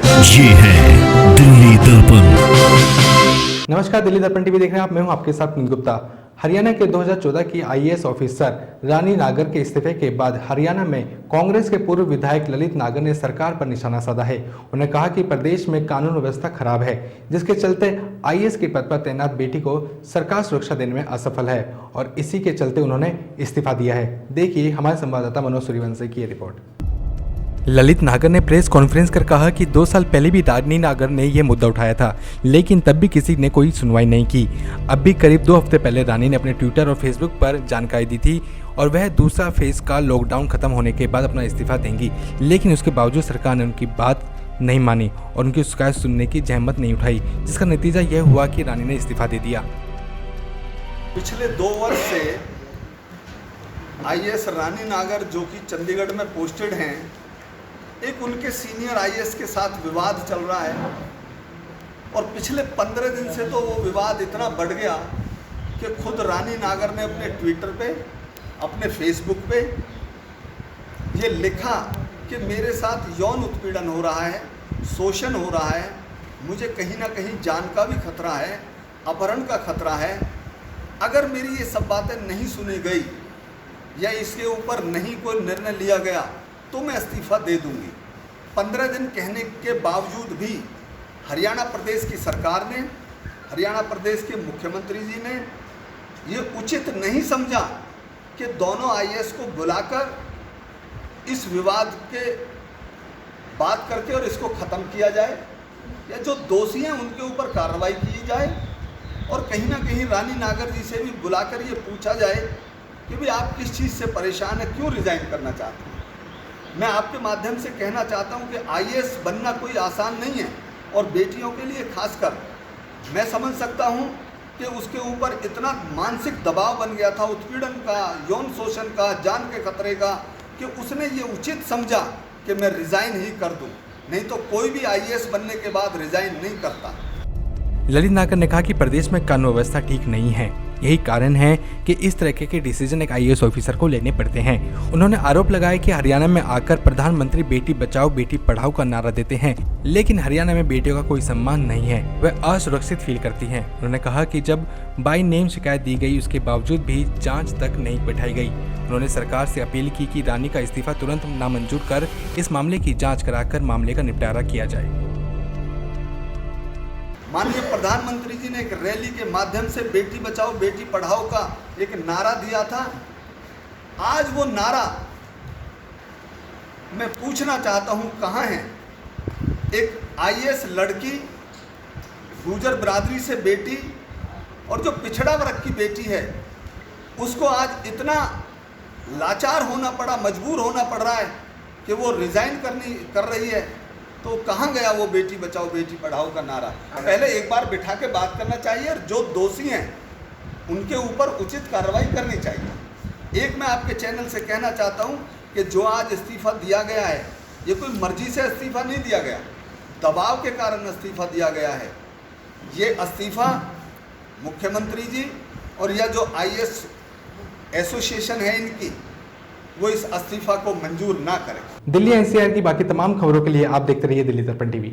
ये है दिल्ली दर्पण। नमस्कार, दिल्ली दर्पण टीवी देख रहे हैं आप। मैं हूं आपके साथ नील गुप्ता। हरियाणा के 2014 की आईएएस ऑफिसर रानी नागर के इस्तीफे के बाद हरियाणा में कांग्रेस के पूर्व विधायक ललित नागर ने सरकार पर निशाना साधा है। उन्होंने कहा कि प्रदेश में कानून व्यवस्था खराब है, जिसके चलते आईएएस के पद पर तैनात बेटी को सरकार सुरक्षा देने में असफल है और इसी के चलते उन्होंने इस्तीफा दिया है। देखिए हमारे संवाददाता मनोज सूर्यवंशी की रिपोर्ट। ललित नागर ने प्रेस कॉन्फ्रेंस कर कहा कि 2 साल पहले भी रानी नागर ने यह मुद्दा उठाया था, लेकिन तब भी किसी ने कोई सुनवाई नहीं की। अब भी करीब 2 हफ्ते पहले रानी ने अपने ट्विटर और फेसबुक पर जानकारी दी थी और वह दूसरा फेज का लॉकडाउन खत्म होने के बाद अपना इस्तीफा देंगी, लेकिन उसके बावजूद सरकार ने उनकी बात नहीं मानी और उनकी शिकायत सुनने की जहमत नहीं उठाई, जिसका नतीजा यह हुआ कि रानी ने इस्तीफा दे दिया। पिछले 2 वर्ष से आईएएस रानी नागर जो कि चंडीगढ़ में पोस्टेड हैं, एक उनके सीनियर आईएएस के साथ विवाद चल रहा है और पिछले 15 दिन से तो वो विवाद इतना बढ़ गया कि खुद रानी नागर ने अपने ट्विटर पे, अपने फेसबुक पे ये लिखा कि मेरे साथ यौन उत्पीड़न हो रहा है, शोषण हो रहा है, मुझे कहीं ना कहीं जान का भी खतरा है, अपहरण का खतरा है। अगर मेरी ये सब बातें नहीं सुनी गई या इसके ऊपर नहीं कोई निर्णय लिया गया तो मैं इस्तीफा दे दूंगी। 15 दिन कहने के बावजूद भी हरियाणा प्रदेश की सरकार ने, हरियाणा प्रदेश के मुख्यमंत्री जी ने ये उचित नहीं समझा कि दोनों आईएएस को बुलाकर इस विवाद के बात करके और इसको ख़त्म किया जाए या जो दोषी हैं उनके ऊपर कार्रवाई की जाए और कहीं ना कहीं रानी नागर जी से भी बुलाकर ये पूछा जाए कि भाई आप किस चीज़ से परेशान हैं, क्यों रिज़ाइन करना चाहते हैं। मैं आपके माध्यम से कहना चाहता हूं कि आईएएस बनना कोई आसान नहीं है और बेटियों के लिए खासकर मैं समझ सकता हूं कि उसके ऊपर इतना मानसिक दबाव बन गया था, उत्पीड़न का, यौन शोषण का, जान के खतरे का, कि उसने ये उचित समझा कि मैं रिज़ाइन ही कर दूं, नहीं तो कोई भी आईएएस बनने के बाद रिज़ाइन नहीं करता। ललित नागर ने कहा कि प्रदेश में कानून व्यवस्था ठीक नहीं है, यही कारण है कि इस तरह के डिसीजन एक आईएएस ऑफिसर को लेने पड़ते हैं। उन्होंने आरोप लगाया कि हरियाणा में आकर प्रधानमंत्री बेटी बचाओ बेटी पढ़ाओ का नारा देते हैं, लेकिन हरियाणा में बेटियों का कोई सम्मान नहीं है, वह असुरक्षित फील करती हैं। उन्होंने कहा कि जब बाय नेम शिकायत दी गई उसके बावजूद भी जाँच तक नहीं बैठाई गई। उन्होंने सरकार से अपील की कि रानी का इस्तीफा तुरंत नामंजूर कर इस मामले की जाँच कराकर मामले का निपटारा किया जाए। माननीय प्रधानमंत्री जी ने एक रैली के माध्यम से बेटी बचाओ बेटी पढ़ाओ का एक नारा दिया था। आज वो नारा मैं पूछना चाहता हूं कहां है। एक आईएएस लड़की, गुर्जर बिरादरी से बेटी और जो पिछड़ा वर्ग की बेटी है, उसको आज इतना लाचार होना पड़ा, मजबूर होना पड़ रहा है कि वो रिज़ाइन कर रही है। तो कहाँ गया वो बेटी बचाओ बेटी पढ़ाओ का नारा। पहले एक बार बिठा के बात करना चाहिए और जो दोषी हैं उनके ऊपर उचित कार्रवाई करनी चाहिए। एक मैं आपके चैनल से कहना चाहता हूं कि जो आज इस्तीफा दिया गया है, ये कोई मर्जी से इस्तीफा नहीं दिया गया, दबाव के कारण इस्तीफा दिया गया है। ये इस्तीफा मुख्यमंत्री जी और यह जो आईएएस एसोसिएशन है इनकी, वो इस इस्तीफा को मंजूर ना करें। दिल्ली एनसीआर की बाकी तमाम खबरों के लिए आप देखते रहिए दिल्ली दर्पण टीवी।